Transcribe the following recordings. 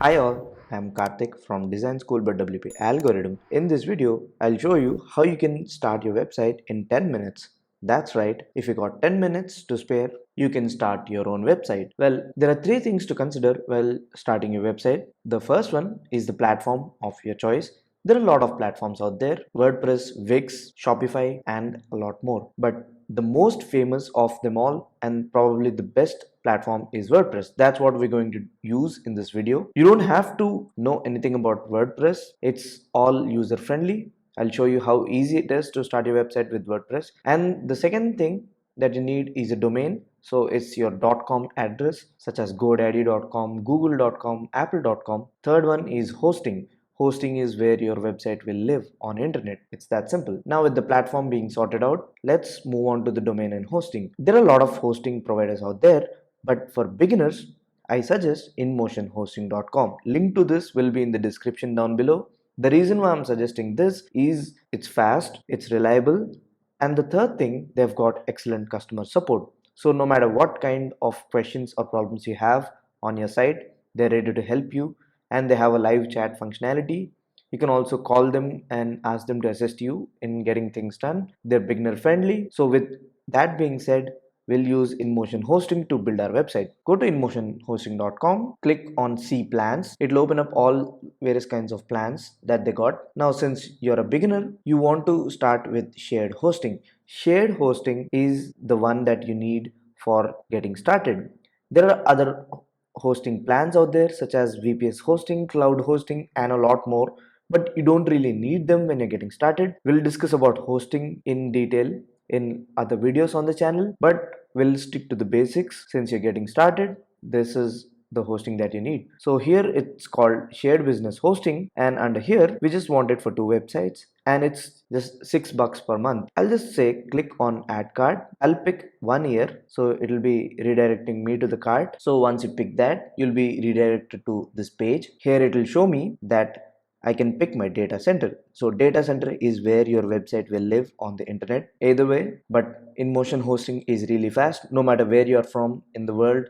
Hi all, I'm Karthik from Design School by Wpalgoridm. In this video, I'll show you how you can start your website in 10 minutes. That's right, if you got 10 minutes to spare, you can start your own website. Well, there are three things to consider while starting your website. The first one is the platform of your choice. There are a lot of platforms out there: WordPress, Wix, Shopify, and a lot more. But the most famous of them all and probably the best platform is WordPress. That's what we're going to use in this video. You don't have to know anything about WordPress. It's all user friendly. I'll show you how easy it is to start your website with WordPress. And the second thing that you need is a domain. So it's your .com address such as godaddy.com, google.com, apple.com. Third one is hosting. Hosting is where your website will live on internet. It's that simple. Now with the platform being sorted out, let's move on to the domain and hosting. There are a lot of hosting providers out there, but for beginners, I suggest inmotionhosting.com. Link to this will be in the description down below. The reason why I'm suggesting this is it's fast, it's reliable, and the third thing, they've got excellent customer support. So no matter what kind of questions or problems you have on your site, they're ready to help you, and they have a live chat functionality. You can also call them and ask them to assist you in getting things done. They're beginner friendly. So with that being said, we'll use InMotion Hosting to build our website. Go to inmotionhosting.com, click on see plans. It'll open up all various kinds of plans that they got. Now since you're a beginner, you want to start with shared hosting. Shared hosting is the one that you need for getting started. There are other hosting plans out there such as VPS hosting, cloud hosting, and a lot more, but you don't really need them when you're getting started. We'll discuss about hosting in detail in other videos on the channel, but we'll stick to the basics since you're getting started. This is the hosting that you need. So here it's called shared business hosting, and under here we just want it for two websites, and it's just $6 per month. I'll just say click on add cart. I'll pick 1 year, so it'll be redirecting me to the cart. So once you pick that, you'll be redirected to this page. Here it will show me that I can pick my data center. So data center is where your website will live on the internet. Either way, but InMotion hosting is really fast. No matter where you're from in the world,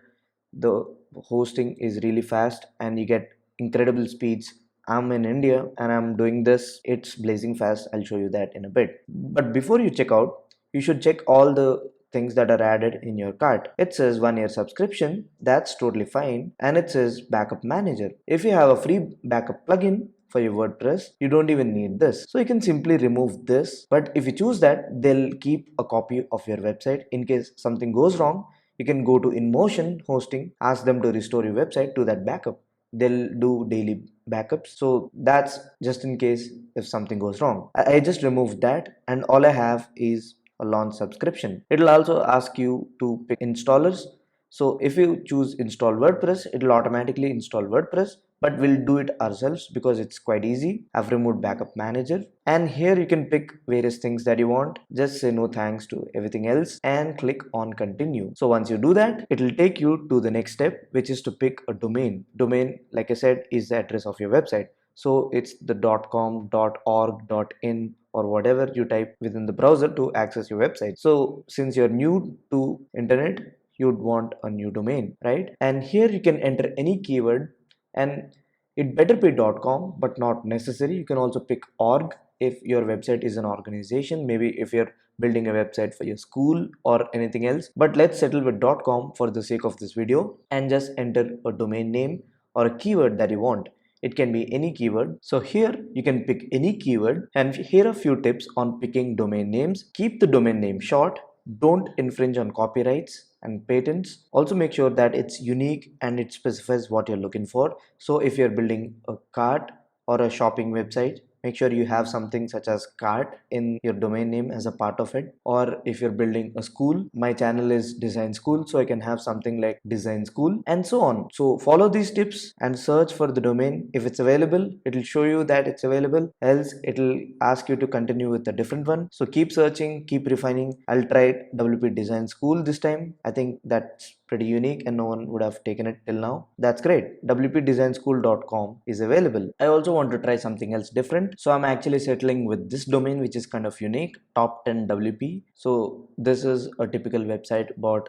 the hosting is really fast and you get incredible speeds. I'm in India and I'm doing this. It's blazing fast. I'll show you that in a bit. But before you check out, you should check all the things that are added in your cart. It says 1 year subscription. That's totally fine. And it says backup manager. If you have a free backup plugin for your WordPress, you don't even need this. So you can simply remove this. But if you choose that, they'll keep a copy of your website in case something goes wrong. You can go to InMotion hosting, ask them to restore your website to that backup. They'll do daily backups. So that's just in case if something goes wrong. I just removed that, and all I have is a launch subscription. It'll also ask you to pick installers. So if you choose install WordPress, it'll automatically install WordPress, but we'll do it ourselves because it's quite easy. I've removed backup manager, and here you can pick various things that you want. Just say no thanks to everything else and click on continue. So once you do that, it'll take you to the next step, which is to pick a domain. Domain, like I said, is the address of your website. So it's the .com, .org, .in, or whatever you type within the browser to access your website. So since you're new to internet, you'd want a new domain, right? And here you can enter any keyword, and it better be .com, but not necessary. You can also pick org if your website is an organization, maybe if you're building a website for your school or anything else. But let's settle with .com for the sake of this video and just enter a domain name or a keyword that you want. It can be any keyword. So here you can pick any keyword, and here are a few tips on picking domain names. Keep the domain name short. Don't infringe on copyrights and patents. Also make sure that it's unique and it specifies what you're looking for. So if you're building a cart or a shopping website, make sure you have something such as cart in your domain name as a part of it. Or if you're building a school, my channel is design school, so I can have something like design school, and so on. So follow these tips and search for the domain. If it's available, it'll show you that it's available, else it'll ask you to continue with a different one. So keep searching, keep refining. I'll try WP design school this time. I think that's pretty unique and no one would have taken it till now. That's great. wpdesignschool.com is available. I also want to try something else different, so I'm actually settling with this domain, which is kind of unique, top 10 WP. So this is a typical website about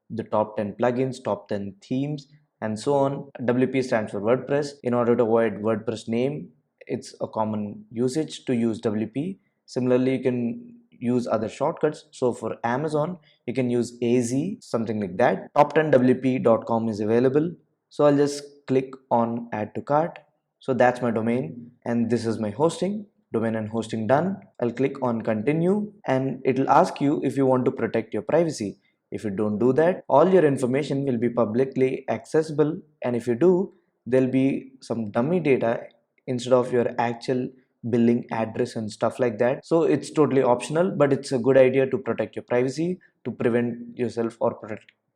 the top 10 plugins, top 10 themes, and so on. WP stands for WordPress. In order to avoid WordPress name, it's a common usage to use WP. Similarly, you can use other shortcuts. So for Amazon, you can use AZ, something like that. top10wp.com is available. So I'll just click on add to cart. So that's my domain, and this is my hosting. Domain and hosting done. I'll click on continue, and it'll ask you if you want to protect your privacy. If you don't do that, all your information will be publicly accessible, and if you do, there'll be some dummy data instead of your actual billing address and stuff like that. So it's totally optional, but it's a good idea to protect your privacy, to prevent yourself or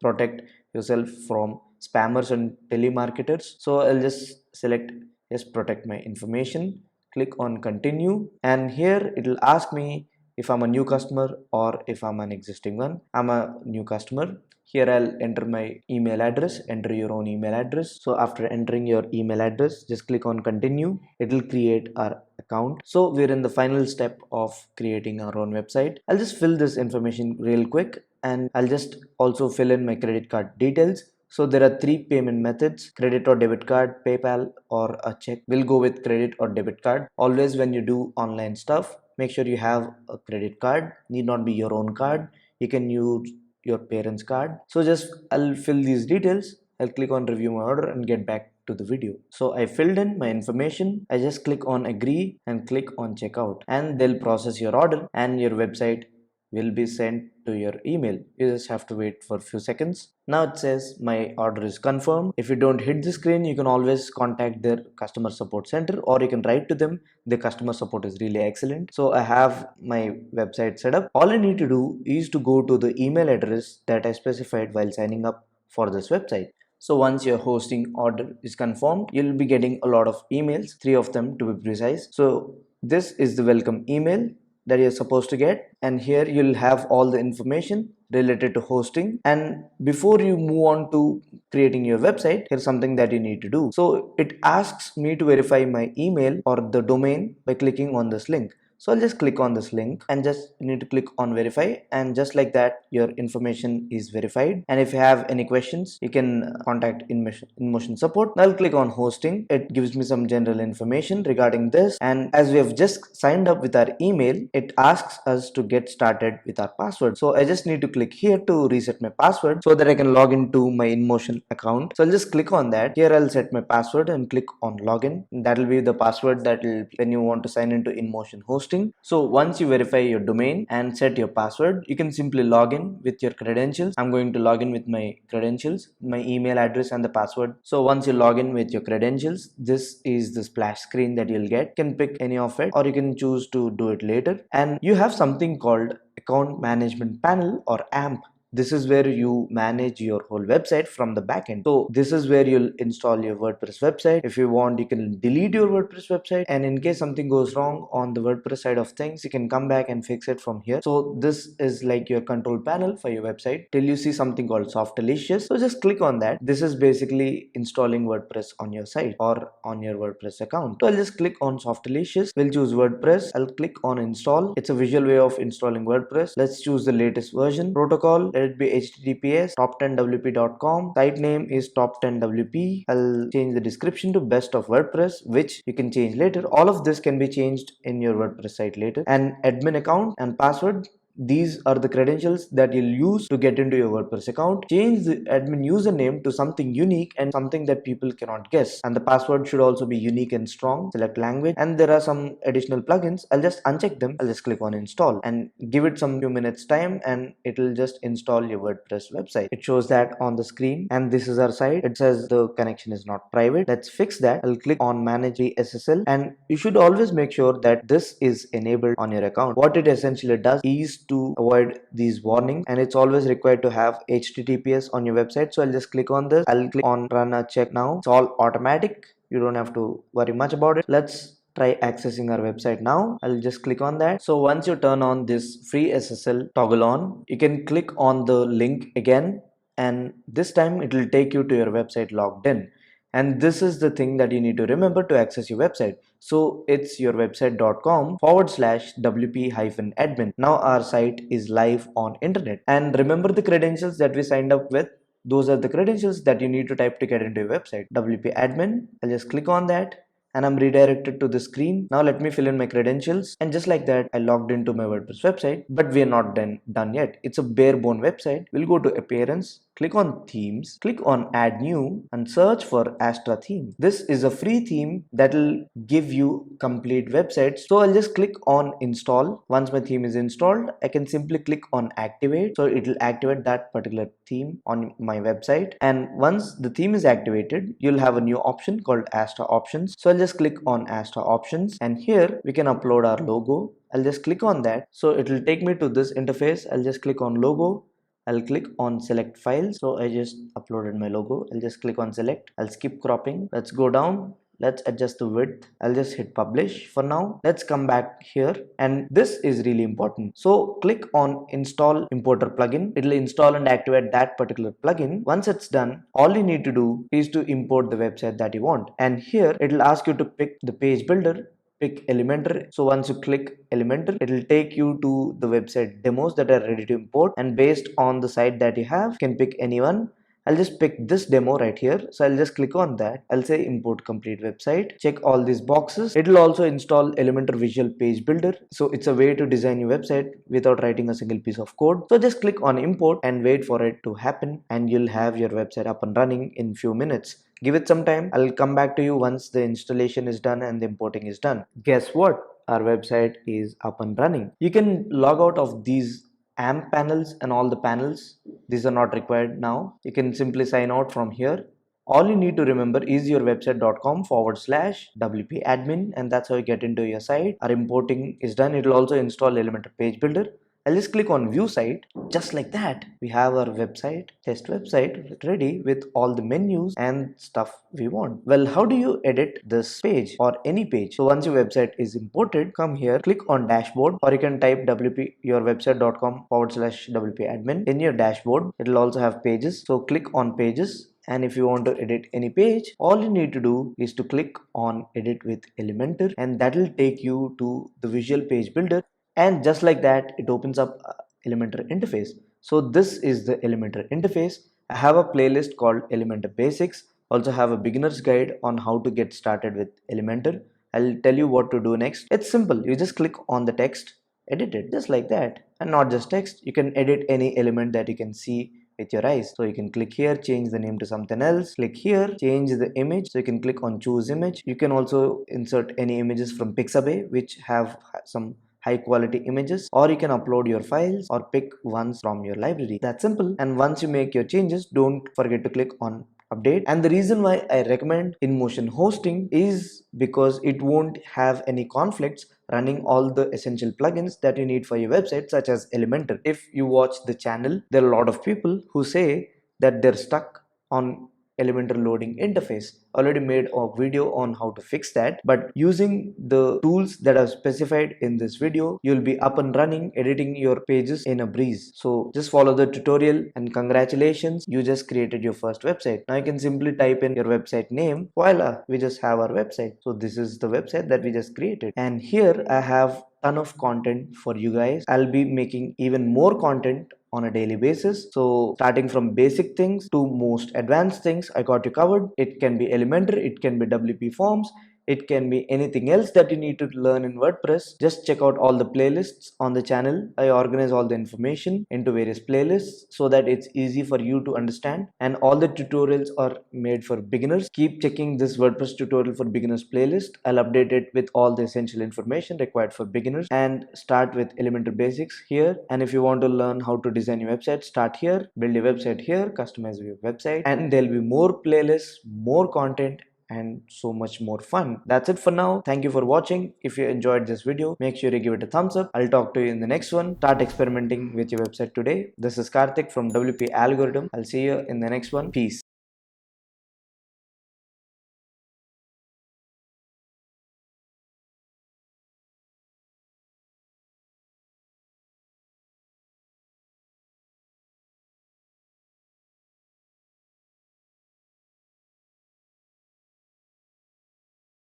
protect yourself from spammers and telemarketers. So I'll just select yes, protect my information, click on continue, and here it will ask me if I'm a new customer or if I'm an existing one. I'm a new customer. Here I'll enter my email address. Enter your own email address. So after entering your email address, just click on continue. It will create our account. So we're in the final step of creating our own website. I'll just fill this information real quick, and I'll just also fill in my credit card details. So there are three payment methods: credit or debit card, PayPal, or a check. We'll go with credit or debit card. Always when you do online stuff, make sure you have a credit card. Need not be your own card. You can use your parents' card. So just I'll fill these details. I'll click on review my order and get back to the video. So I filled in my information. I just click on agree and click on checkout, and they'll process your order and your website will be sent to your email. You just have to wait for a few seconds. Now it says my order is confirmed. If you don't hit the screen, you can always contact their customer support center, or you can write to them. The customer support is really excellent. So I have my website set up. All I need to do is to go to the email address that I specified while signing up for this website. So once your hosting order is confirmed, you'll be getting a lot of emails, 3 of them to be precise. So this is the welcome email that you're supposed to get, and here you'll have all the information related to hosting. And before you move on to creating your website, here's something that you need to do. So it asks me to verify my email or the domain by clicking on this link. So I'll just click on this link and just need to click on verify, and just like that your information is verified. And if you have any questions, you can contact InMotion support. I'll click on hosting. It gives me some general information regarding this, and as we have just signed up with our email, it asks us to get started with our password. So I just need to click here to reset my password so that I can log into my InMotion account. So I'll just click on that. Here I'll set my password and click on login. That will be the password that will when you want to sign into InMotion hosting. So once you verify your domain and set your password, you can simply log in with your credentials. I'm going to log in with my credentials, my email address and the password. So once you log in with your credentials, this is the splash screen that you'll get. You can pick any of it, or you can choose to do it later. And you have something called account management panel or AMP. This is where you manage your whole website from the backend. So this is where you'll install your WordPress website. If you want, you can delete your WordPress website, and in case something goes wrong on the WordPress side of things, you can come back and fix it from here. So this is like your control panel for your website till you see something called Softalicious. So just click on that. This is basically installing WordPress on your site or on your WordPress account. So I'll just click on Softalicious. We'll choose WordPress. I'll click on install. It's a visual way of installing WordPress. Let's choose the latest version. Protocol, let it be HTTPS top10wp.com. Site name is top10wp. I'll change the description to best of WordPress, which you can change later. All of this can be changed in your WordPress site later. And admin account and password, these are the credentials that you'll use to get into your WordPress account. Change the admin username to something unique and something that people cannot guess. And the password should also be unique and strong. Select language. And there are some additional plugins. I'll just uncheck them. I'll just click on install and give it some few minutes time, and it'll just install your WordPress website. It shows that on the screen, and this is our site. It says the connection is not private. Let's fix that. I'll click on manage the SSL, and you should always make sure that this is enabled on your account. What it essentially does is to avoid these warnings, and it's always required to have HTTPS on your website. So I'll just click on this. I'll click on run a check now. It's all automatic. You don't have to worry much about it. Let's try accessing our website now. I'll just click on that. So once you turn on this free SSL toggle on, you can click on the link again, and this time it will take you to your website logged in. And this is the thing that you need to remember to access your website. So it's yourwebsite.com/wp-admin. Now our site is live on internet. And remember the credentials that we signed up with. Those are the credentials that you need to type to get into your website. WP admin, I'll just click on that and I'm redirected to the screen. Now let me fill in my credentials, and just like that I logged into my WordPress website. But we are not done yet. It's a bare bone website. We'll go to appearance, click on themes, click on add new and search for Astra theme. This is a free theme that will give you complete websites. So I'll just click on install. Once my theme is installed, I can simply click on activate. So it will activate that particular theme on my website. And once the theme is activated, you'll have a new option called Astra options. So I'll just click on Astra options, and here we can upload our logo. I'll just click on that. So it will take me to this interface. I'll just click on logo. I'll click on select files. So I just uploaded my logo. I'll just click on select. I'll skip cropping. Let's go down. Let's adjust the width. I'll just hit publish for now. Let's come back here, and this is really important. So click on install importer plugin. It'll install and activate that particular plugin. Once it's done, all you need to do is to import the website that you want, and here it'll ask you to pick the page builder. Pick Elementor. So once you click Elementor, it will take you to the website demos that are ready to import, and based on the site that you have, you can pick anyone. I'll just pick this demo right here. So I'll just click on that. I'll say import complete website. Check all these boxes. It will also install Elementor Visual Page Builder. So it's a way to design your website without writing a single piece of code. So just click on import and wait for it to happen, and you'll have your website up and running in few minutes. Give it some time. I'll come back to you once the installation is done and the importing is done. Guess what? Our website is up and running. You can log out of these AMP panels and all the panels. These are not required now. You can simply sign out from here. All you need to remember is your website.com/WP admin, and that's how you get into your site. Our importing is done. It will also install Elementor Page Builder. I'll just click on view site. Just like that, we have our website, test website ready with all the menus and stuff we want. Well, how do you edit this page or any page? So once your website is imported, come here, click on dashboard, or you can type WP your website.com/WP admin. In your dashboard, it will also have pages. So click on pages. And if you want to edit any page, all you need to do is to click on edit with Elementor, and that will take you to the visual page builder. And just like that, it opens up Elementor interface. So this is the Elementor interface. I have a playlist called Elementor Basics. Also have a beginner's guide on how to get started with Elementor. I'll tell you what to do next. It's simple. You just click on the text, edit it just like that. And not just text, you can edit any element that you can see with your eyes. So you can click here, change the name to something else. Click here, change the image. So you can click on choose image. You can also insert any images from Pixabay which have some high quality images, or you can upload your files or pick ones from your library. That's simple. And once you make your changes, don't forget to click on update. And the reason why I recommend InMotion hosting is because it won't have any conflicts running all the essential plugins that you need for your website, such as Elementor. If you watch the channel, there are a lot of people who say that they're stuck on Elementor loading interface. Already made a video on how to fix that, but using the tools that are specified in this video, you'll be up and running editing your pages in a breeze. So just follow the tutorial, and congratulations, you just created your first website. Now you can simply type in your website name. Voila, we just have our website. So this is the website that we just created, and here I have ton of content for you guys. I'll be making even more content on a daily basis. So starting from basic things to most advanced things, I got you covered. It can be Elementor, it can be WP forms, it can be anything else that you need to learn in WordPress. Just check out all the playlists on the channel. I organize all the information into various playlists so that it's easy for you to understand, and all the tutorials are made for beginners. Keep checking this WordPress tutorial for beginners playlist. I'll update it with all the essential information required for beginners, and start with Elementor basics here. And if you want to learn how to design your website, start here, build your website here, customize your website, and there'll be more playlists, more content, and so much more fun. That's it for now. Thank you for watching. If you enjoyed this video, make sure you give it a thumbs up. I'll talk to you in the next one. Start experimenting with your website today. This is Karthik from Wpalgoridm. I'll see you in the next one. Peace.